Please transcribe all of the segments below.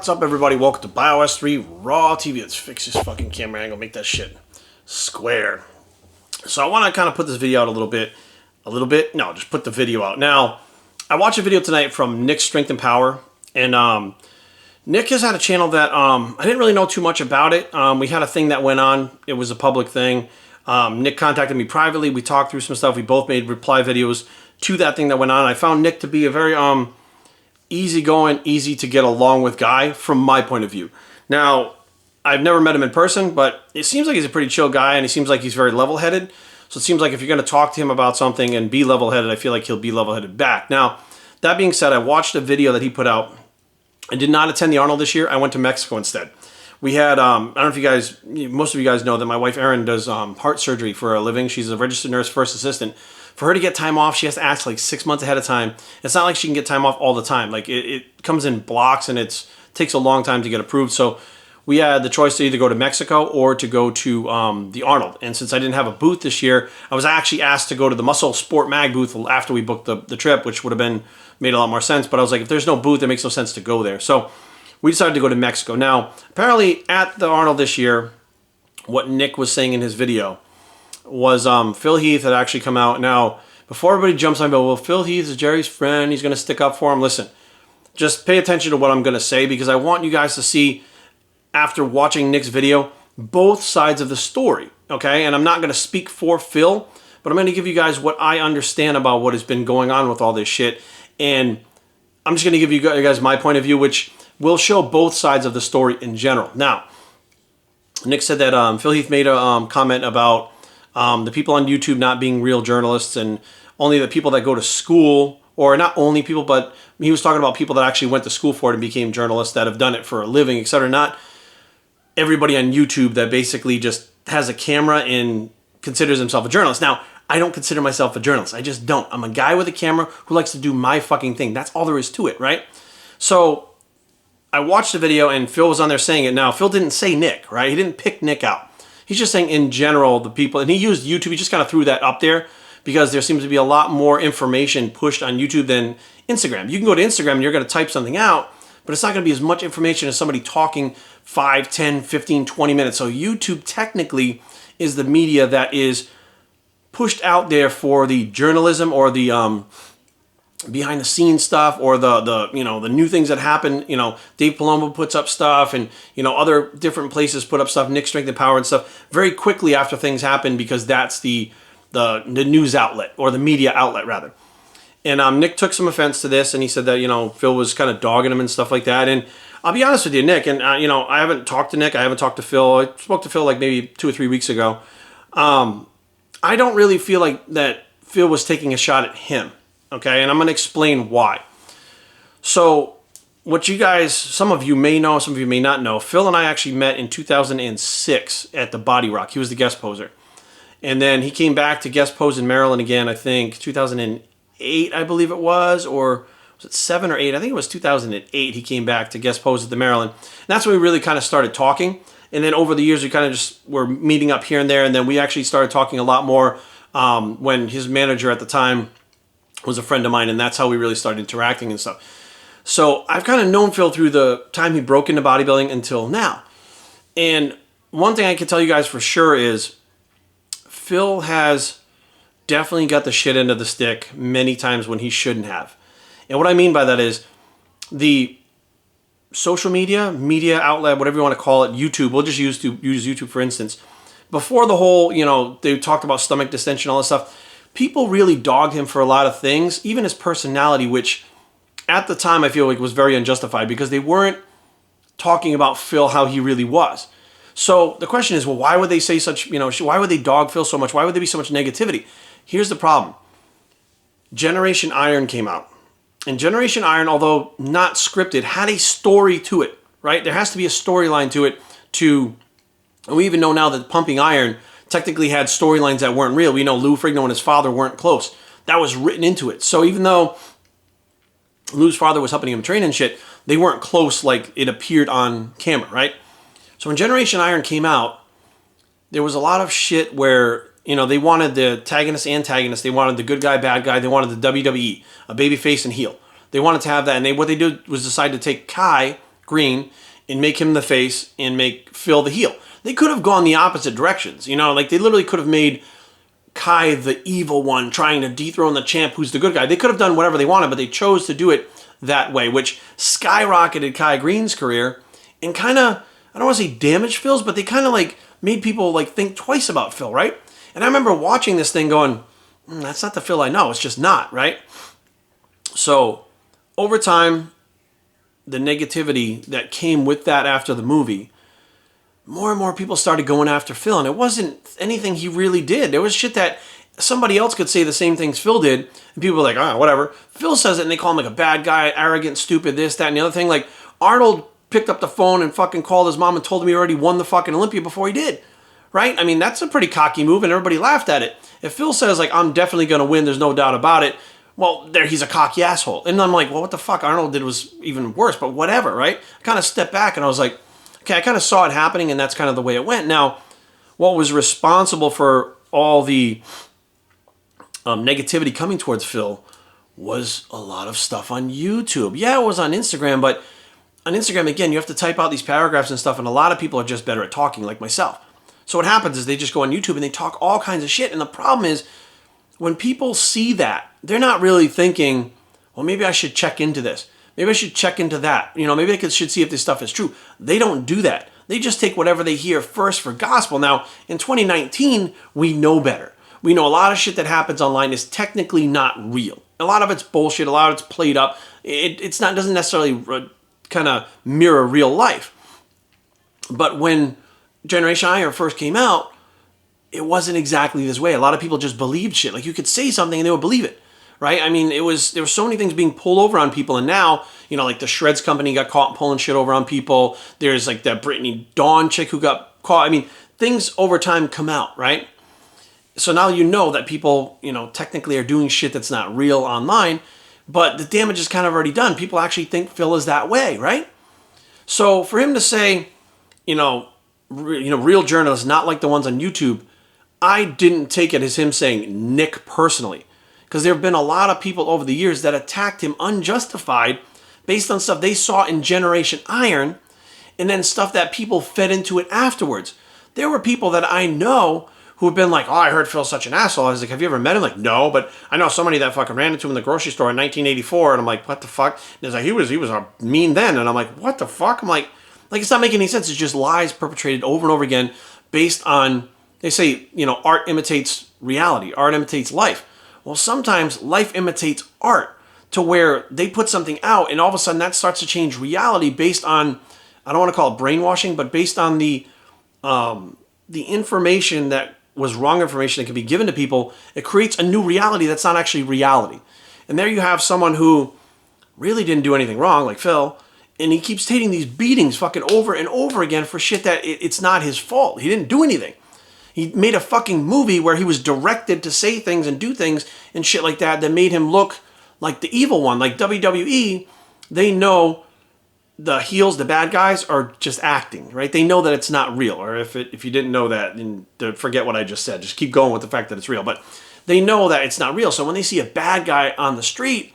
What's up, everybody? Welcome to BioS3 Raw TV. Let's fix this fucking camera angle, make that shit square. So I want to kind of put this video out a little bit. No, just put the video out. Now, I watched a video tonight from Nick's Strength and Power, and Nick has had a channel that I didn't really know too much about it. We had a thing that went on. It was a public thing. Nick contacted me privately. We talked through some stuff. We both made reply videos to that thing that went on. I found Nick to be a very easygoing, easy to get along with guy from my point of view. Now, I've never met him in person, but it seems like he's a pretty chill guy, and he seems like he's very level-headed. So it seems like if you're going to talk to him about something and be level-headed, I feel like he'll be level-headed back. Now, that being said, I watched a video that he put out. I did not attend the Arnold this year. I went to Mexico instead. We had, I don't know if you guys, most of you guys know that my wife Erin does heart surgery for a living. She's a registered nurse first assistant. For her to get time off, she has to ask like 6 months ahead of time. It's not like she can get time off all the time. Like it comes in blocks, and it takes a long time to get approved. So we had the choice to either go to Mexico or to go to the Arnold. And since I didn't have a booth this year, I was actually asked to go to the Muscle Sport Mag booth after we booked the trip, which would have made a lot more sense. But I was like, if there's no booth, it makes no sense to go there. So we decided to go to Mexico. Now, apparently at the Arnold this year, what Nick was saying in his video was Phil Heath had actually come out. Now, before everybody jumps on, well, Phil Heath is Jerry's friend. He's going to stick up for him. Listen, just pay attention to what I'm going to say, because I want you guys to see, after watching Nick's video, both sides of the story, okay? And I'm not going to speak for Phil, but I'm going to give you guys what I understand about what has been going on with all this shit. And I'm just going to give you guys my point of view, which will show both sides of the story in general. Now, Nick said that Phil Heath made a comment about the people on YouTube not being real journalists, and only the people that go to school, or not only people, but he was talking about people that actually went to school for it and became journalists that have done it for a living, etc. Not everybody on YouTube that basically just has a camera and considers himself a journalist. Now, I don't consider myself a journalist. I just don't. I'm a guy with a camera who likes to do my fucking thing. That's all there is to it, right? So I watched the video, and Phil was on there saying it. Now, Phil didn't say Nick, right? He didn't pick Nick out. He's just saying in general, the people, and he used YouTube. He just kind of threw that up there because there seems to be a lot more information pushed on YouTube than Instagram. You can go to Instagram and you're going to type something out, but it's not going to be as much information as somebody talking 5, 10, 15, 20 minutes. So YouTube technically is the media that is pushed out there for the journalism, or the behind the scenes stuff, or the new things that happen. Dave Palumbo puts up stuff, and other different places put up stuff, Nick Strength and Power and stuff, very quickly after things happen, because that's the news outlet, or the media outlet rather. And Nick took some offense to this, and he said that Phil was kind of dogging him and stuff like that. And I'll be honest with you, Nick, and I haven't talked to Nick, I haven't talked to Phil. I spoke to Phil like maybe 2 or 3 weeks ago. I don't really feel like that Phil was taking a shot at him. Okay, and I'm going to explain why. So, what you guys, some of you may know, some of you may not know, Phil and I actually met in 2006 at the Body Rock. He was the guest poser. And then he came back to guest pose in Maryland again, I think 2008, I believe it was, or was it 7 or 8? I think it was 2008 he came back to guest pose at the Maryland. And that's when we really kind of started talking. And then over the years, we kind of just were meeting up here and there, and then we actually started talking a lot more when his manager at the time was a friend of mine, and that's how we really started interacting and stuff. So I've kind of known Phil through the time he broke into bodybuilding until now. And one thing I can tell you guys for sure is Phil has definitely got the shit end of the stick many times when he shouldn't have. And what I mean by that is the social media outlet, whatever you want to call it, YouTube, we'll just use YouTube for instance. Before the whole, they talked about stomach distension, all this stuff, people really dogged him for a lot of things, even his personality, which at the time I feel like was very unjustified, because they weren't talking about Phil how he really was. So the question is, well, why would they say such, why would they dog Phil so much? Why would there be so much negativity? Here's the problem. Generation Iron came out. And Generation Iron, although not scripted, had a story to it, right? There has to be a storyline to it and we even know now that Pumping Iron technically had storylines that weren't real. We know Lou Ferrigno and his father weren't close. That was written into it. So even though Lou's father was helping him train and shit, they weren't close like it appeared on camera, right? So when Generation Iron came out, there was a lot of shit where, they wanted the antagonist, they wanted the good guy, bad guy, they wanted the WWE, a baby face and heel. They wanted to have that, and what they did was decide to take Kai Green and make him the face and make Phil the heel. They could have gone the opposite directions. You know, like they literally could have made Kai the evil one trying to dethrone the champ who's the good guy. They could have done whatever they wanted, but they chose to do it that way, which skyrocketed Kai Green's career and kind of, I don't want to say damaged Phil's, but they kind of like made people like think twice about Phil, right? And I remember watching this thing going, that's not the Phil I know. It's just not, right? So over time, the negativity that came with that after the movie, more and more people started going after Phil, and it wasn't anything he really did. There was shit that somebody else could say the same things Phil did, and people were like, whatever. Phil says it, and they call him like a bad guy, arrogant, stupid, this, that, and the other thing. Like, Arnold picked up the phone and fucking called his mom and told him he already won the fucking Olympia before he did, right? I mean, that's a pretty cocky move, and everybody laughed at it. If Phil says, like, I'm definitely going to win, there's no doubt about it, well, there he's a cocky asshole. And I'm like, well, what the fuck Arnold did was even worse, but whatever, right? I kind of stepped back, and I was like, okay, I kind of saw it happening, and that's kind of the way it went. Now, what was responsible for all the negativity coming towards Phil was a lot of stuff on YouTube. Yeah, it was on Instagram, but on Instagram, again, you have to type out these paragraphs and stuff, and a lot of people are just better at talking, like myself. So what happens is they just go on YouTube and they talk all kinds of shit, and the problem is when people see that, they're not really thinking, well, maybe I should check into this. Maybe I should check into that. You know, maybe I should see if this stuff is true. They don't do that. They just take whatever they hear first for gospel. Now, in 2019, we know better. We know a lot of shit that happens online is technically not real. A lot of it's bullshit. A lot of it's played up. It's not, doesn't necessarily kind of mirror real life. But when Generation Iron first came out, it wasn't exactly this way. A lot of people just believed shit. Like, you could say something and they would believe it. Right? I mean, there were so many things being pulled over on people, and now, you know, like the Shreds company got caught pulling shit over on people. There's like that Brittany Dawn chick who got caught. I mean, things over time come out, right? So now you know that people, you know, technically are doing shit that's not real online, but the damage is kind of already done. People actually think Phil is that way, right? So for him to say, real journalists, not like the ones on YouTube, I didn't take it as him saying Nick personally. Because there have been a lot of people over the years that attacked him unjustified based on stuff they saw in Generation Iron and then stuff that people fed into it afterwards. There were people that I know who have been like, I heard Phil's such an asshole. I was like, have you ever met him? Like, no, but I know somebody that fucking ran into him in the grocery store in 1984, and I'm like, what the fuck? And he's like, he was a mean then, and I'm like, what the fuck? I'm like, it's not making any sense. It's just lies perpetrated over and over again based on, they say, art imitates reality. Art imitates life. Well, sometimes life imitates art to where they put something out and all of a sudden that starts to change reality based on, I don't want to call it brainwashing, but based on the information that was wrong information that can be given to people. It creates a new reality that's not actually reality. And there you have someone who really didn't do anything wrong, like Phil, and he keeps taking these beatings fucking over and over again for shit that it's not his fault. He didn't do anything. He made a fucking movie where he was directed to say things and do things and shit like that made him look like the evil one. Like WWE, they know the heels, the bad guys, are just acting, right? They know that it's not real. Or if you didn't know that, then forget what I just said. Just keep going with the fact that it's real. But they know that it's not real. So when they see a bad guy on the street,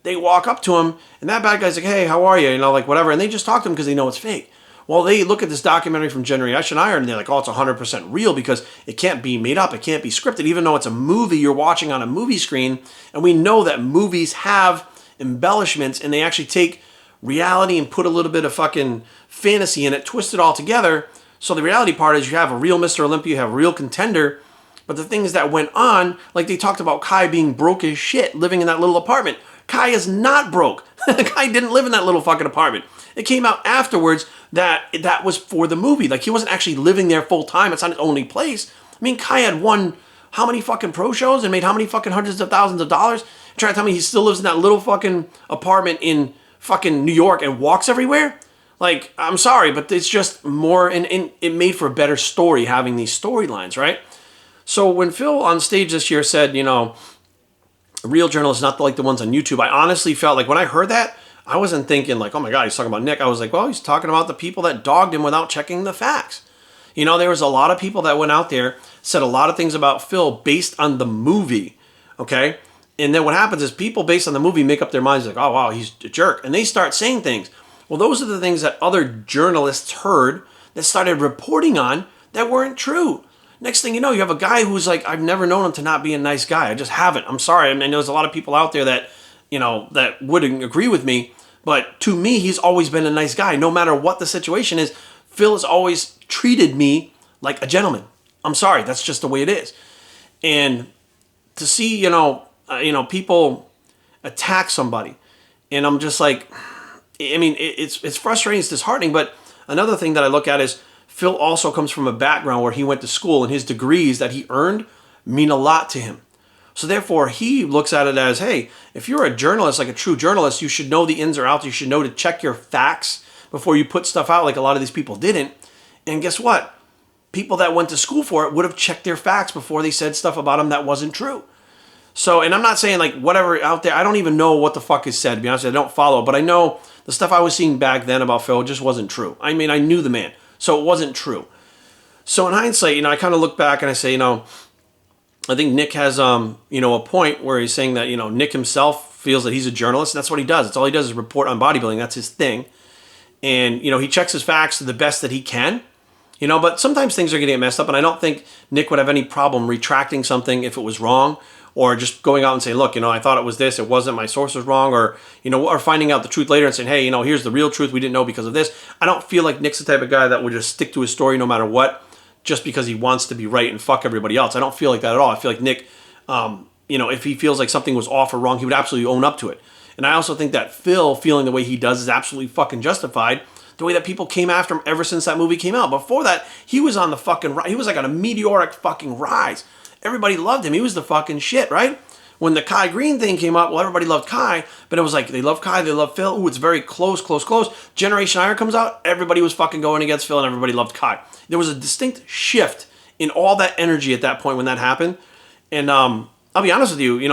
they walk up to him, and that bad guy's like, hey, how are you? Like whatever. And they just talk to him because they know it's fake. Well, they look at this documentary from Generation Iron and they're like, oh, it's 100% real because it can't be made up. It can't be scripted, even though it's a movie you're watching on a movie screen. And we know that movies have embellishments and they actually take reality and put a little bit of fucking fantasy in it, twist it all together. So the reality part is you have a real Mr. Olympia, you have a real contender. But the things that went on, like they talked about Kai being broke as shit, living in that little apartment. Kai is not broke. Kai didn't live in that little fucking apartment. It came out afterwards that was for the movie. Like, he wasn't actually living there full time. It's not his only place. I mean, Kai had won how many fucking pro shows and made how many fucking hundreds of thousands of dollars? Try to tell me he still lives in that little fucking apartment in fucking New York and walks everywhere? Like, I'm sorry, but it's just more, and it made for a better story having these storylines, right? So when Phil on stage this year said, real journalists, not like the ones on YouTube, I honestly felt like when I heard that, I wasn't thinking like, oh my God, he's talking about Nick. I was like, well, he's talking about the people that dogged him without checking the facts. There was a lot of people that went out there, said a lot of things about Phil based on the movie, okay? And then what happens is people based on the movie make up their minds like, oh, wow, he's a jerk. And they start saying things. Well, those are the things that other journalists heard that started reporting on that weren't true. Next thing you know, you have a guy who's like, I've never known him to not be a nice guy. I just haven't. I'm sorry. I mean, there's a lot of people out there that, that wouldn't agree with me. But to me, he's always been a nice guy. No matter what the situation is, Phil has always treated me like a gentleman. I'm sorry. That's just the way it is. And to see, people attack somebody. And I'm just like, I mean, it's frustrating. It's disheartening. But another thing that I look at is Phil also comes from a background where he went to school, and his degrees that he earned mean a lot to him. So therefore, he looks at it as, hey, if you're a journalist, like a true journalist, you should know the ins or outs. You should know to check your facts before you put stuff out like a lot of these people didn't. And guess what? People that went to school for it would have checked their facts before they said stuff about him that wasn't true. So, and I'm not saying like whatever out there, I don't even know what the fuck is said, to be honest. I don't follow, but I know the stuff I was seeing back then about Phil just wasn't true. I mean, I knew the man, so it wasn't true. So in hindsight, I kind of look back and I say, I think Nick has, a point where he's saying that, Nick himself feels that he's a journalist. And that's what he does. It's all he does is report on bodybuilding. That's his thing. And, he checks his facts to the best that he can, but sometimes things are going to get messed up. And I don't think Nick would have any problem retracting something if it was wrong, or just going out and saying, look, I thought it was this, it wasn't, my source was wrong, or, or finding out the truth later and saying, hey, here's the real truth, we didn't know because of this. I don't feel like Nick's the type of guy that would just stick to his story no matter what, just because he wants to be right and fuck everybody else. I don't feel like that at all. I feel like Nick, if he feels like something was off or wrong, he would absolutely own up to it. And I also think that Phil feeling the way he does is absolutely fucking justified. The way that people came after him ever since that movie came out. Before that, he was on the fucking rise. He was like on a meteoric fucking rise. Everybody loved him. He was the fucking shit, right? When the Kai Green thing came up, well, everybody loved Kai, but it was like, they love Kai, they love Phil. Ooh, it's very close. Generation Iron comes out, everybody was fucking going against Phil, and everybody loved Kai. There was a distinct shift in all that energy at that point when that happened. And I'll be honest with you,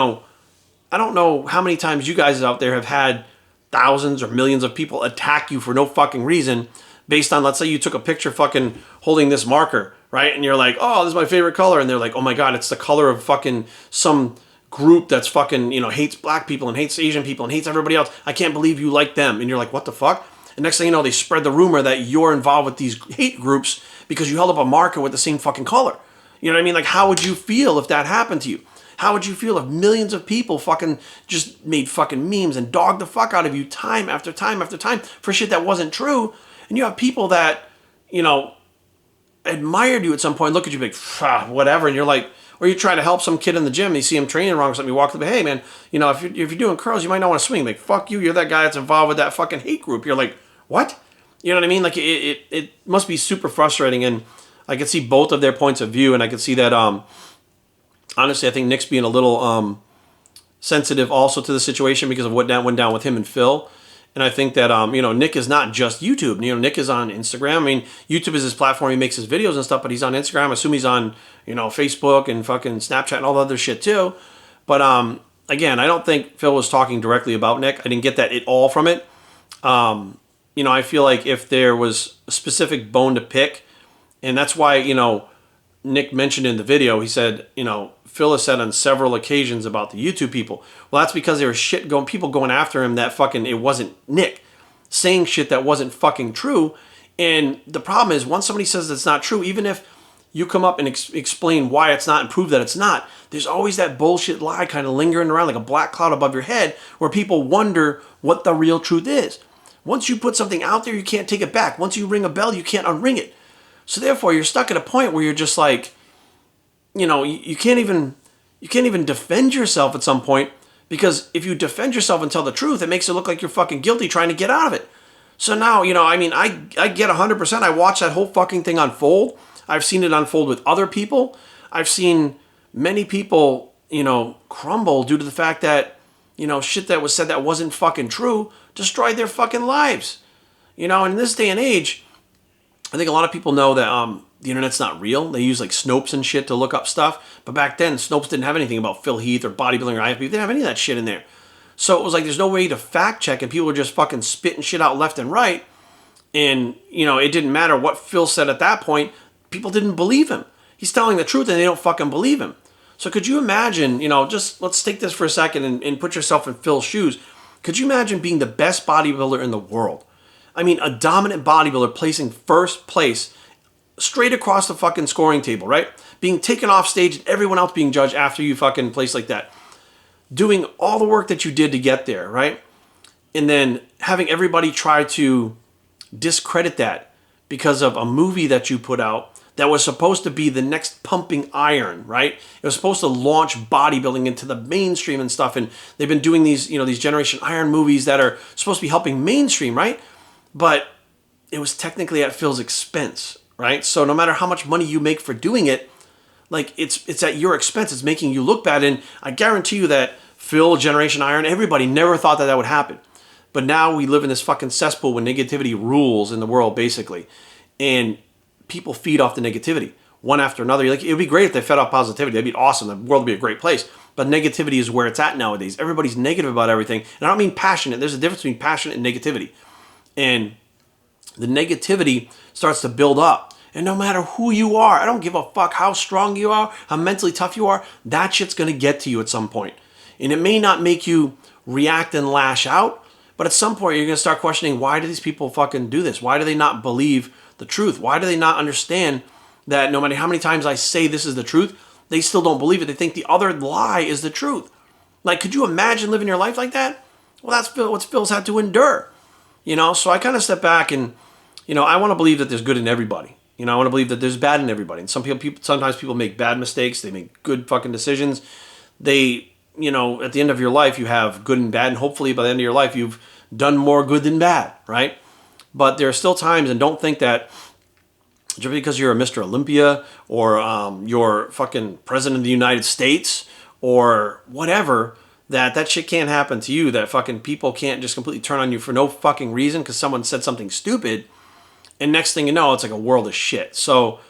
I don't know how many times you guys out there have had thousands or millions of people attack you for no fucking reason based on, let's say you took a picture fucking holding this marker, right? And you're like, oh, this is my favorite color. And they're like, oh my God, it's the color of fucking some group that's fucking, hates black people and hates Asian people and hates everybody else. I can't believe you like them. And you're like, what the fuck? And next thing you know, they spread the rumor that you're involved with these hate groups because you held up a marker with the same fucking color. You know what I mean? Like, how would you feel if that happened to you? How would you feel if millions of people fucking just made fucking memes and dogged the fuck out of you time after time after time for shit that wasn't true? And you have people that, admired you at some point, look at you like, whatever, and you're like, or you try to help some kid in the gym, and you see him training wrong or something, you walk up, hey man, if you're doing curls, you might not want to swing. Like, fuck you, you're that guy that's involved with that fucking hate group. You're like, what? You know what I mean? Like, it must be super frustrating, and I could see both of their points of view, and I could see that, honestly, I think Nick's being a little sensitive also to the situation because of what went down with him and Phil. And I think that, Nick is not just YouTube. Nick is on Instagram. I mean, YouTube is his platform. He makes his videos and stuff, but he's on Instagram. I assume he's on, Facebook and fucking Snapchat and all the other shit too. But, again, I don't think Phil was talking directly about Nick. I didn't get that at all from it. I feel like if there was a specific bone to pick, and that's why, Nick mentioned in the video, he said, Phil has said on several occasions about the YouTube people. Well, that's because there was people going after him that fucking, it wasn't Nick saying shit that wasn't fucking true. And the problem is, once somebody says it's not true, even if you come up and explain why it's not and prove that it's not, there's always that bullshit lie kind of lingering around like a black cloud above your head where people wonder what the real truth is. Once you put something out there, you can't take it back. Once you ring a bell, you can't unring it. So therefore, you're stuck at a point where you're just like, you can't even defend yourself at some point, because if you defend yourself and tell the truth, it makes it look like you're fucking guilty trying to get out of it. So now, I get 100%. I watch that whole fucking thing unfold. I've seen it unfold with other people. I've seen many people, crumble due to the fact that, shit that was said that wasn't fucking true destroyed their fucking lives. And in this day and age, I think a lot of people know that the internet's not real. They use like Snopes and shit to look up stuff. But back then, Snopes didn't have anything about Phil Heath or bodybuilding or IFBB. They didn't have any of that shit in there. So it was like there's no way to fact check, and people were just fucking spitting shit out left and right. And, it didn't matter what Phil said at that point. People didn't believe him. He's telling the truth and they don't fucking believe him. So could you imagine, just let's take this for a second and put yourself in Phil's shoes. Could you imagine being the best bodybuilder in the world? I mean, a dominant bodybuilder placing first place straight across the fucking scoring table, right? Being taken off stage and everyone else being judged after you fucking place like that. Doing all the work that you did to get there, right? And then having everybody try to discredit that because of a movie that you put out that was supposed to be the next pumping iron, right? It was supposed to launch bodybuilding into the mainstream and stuff. And they've been doing these, you know, these Generation Iron movies that are supposed to be helping mainstream, right? But it was technically at Phil's expense, right? So no matter how much money you make for doing it, like it's at your expense. It's making you look bad. And I guarantee you that Phil, Generation Iron, everybody never thought that that would happen. But now we live in this fucking cesspool when negativity rules in the world, basically. And people feed off the negativity one after another. You're like, it would be great if they fed off positivity. That'd be awesome. The world would be a great place. But negativity is where it's at nowadays. Everybody's negative about everything. And I don't mean passionate. There's a difference between passionate and negativity. And the negativity starts to build up. And no matter who you are, I don't give a fuck how strong you are, how mentally tough you are, that shit's going to get to you at some point. And it may not make you react and lash out, but at some point you're going to start questioning, why do these people fucking do this? Why do they not believe the truth? Why do they not understand that no matter how many times I say this is the truth, they still don't believe it? They think the other lie is the truth. Like, could you imagine living your life like that? Well, that's what Phil's had to endure. You know, so I kind of step back and, you know, I want to believe that there's good in everybody. You know, I want to believe that there's bad in everybody. And sometimes people make bad mistakes. They make good fucking decisions. They, you know, at the end of your life, you have good and bad. And hopefully by the end of your life, you've done more good than bad, right? But there are still times, and don't think that just because you're a Mr. Olympia or you're fucking president of the United States or whatever, that shit can't happen to you, that fucking people can't just completely turn on you for no fucking reason because someone said something stupid. And next thing you know, it's like a world of shit. So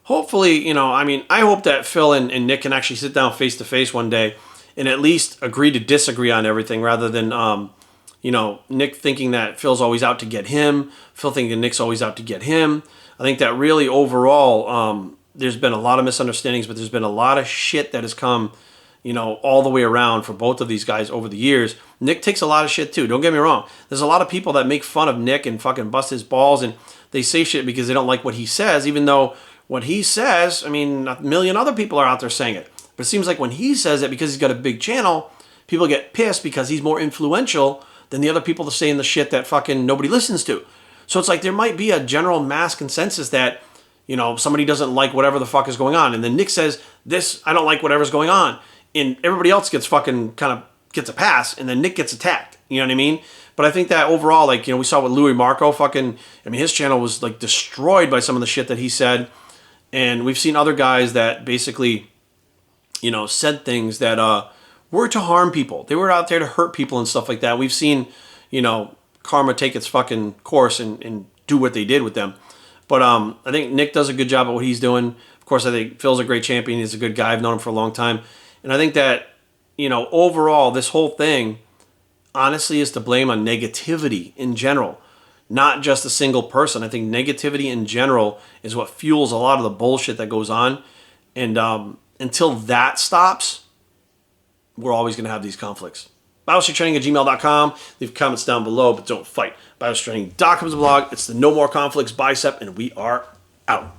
hopefully, you know, I mean, I hope that Phil and Nick can actually sit down face to face one day and at least agree to disagree on everything rather than, you know, Nick thinking that Phil's always out to get him, Phil thinking Nick's always out to get him. I think that really overall, there's been a lot of misunderstandings, but there's been a lot of shit that has come, you know, all the way around for both of these guys over the years. Nick takes a lot of shit too. Don't get me wrong. There's a lot of people that make fun of Nick and fucking bust his balls and they say shit because they don't like what he says, even though what he says, I mean, a million other people are out there saying it. But it seems like when he says it, because he's got a big channel, people get pissed because he's more influential than the other people that say in the shit that fucking nobody listens to. So it's like there might be a general mass consensus that, you know, somebody doesn't like whatever the fuck is going on. And then Nick says, this, I don't like whatever's going on. And everybody else gets fucking kind of gets a pass. And then Nick gets attacked. You know what I mean? But I think that overall, like, you know, we saw with Louis Marco fucking, I mean, his channel was like destroyed by some of the shit that he said. And we've seen other guys that basically, you know, said things that were to harm people. They were out there to hurt people and stuff like that. We've seen, you know, karma take its fucking course and do what they did with them. But I think Nick does a good job at what he's doing. Of course, I think Phil's a great champion. He's a good guy. I've known him for a long time. And I think that, you know, overall, this whole thing, honestly, is to blame on negativity in general, not just a single person. I think negativity in general is what fuels a lot of the bullshit that goes on. And until that stops, we're always going to have these conflicts. BioStreetTraining@gmail.com. Leave comments down below, but don't fight. BioStreetTraining.com is the blog. It's the No More Conflicts bicep, and we are out.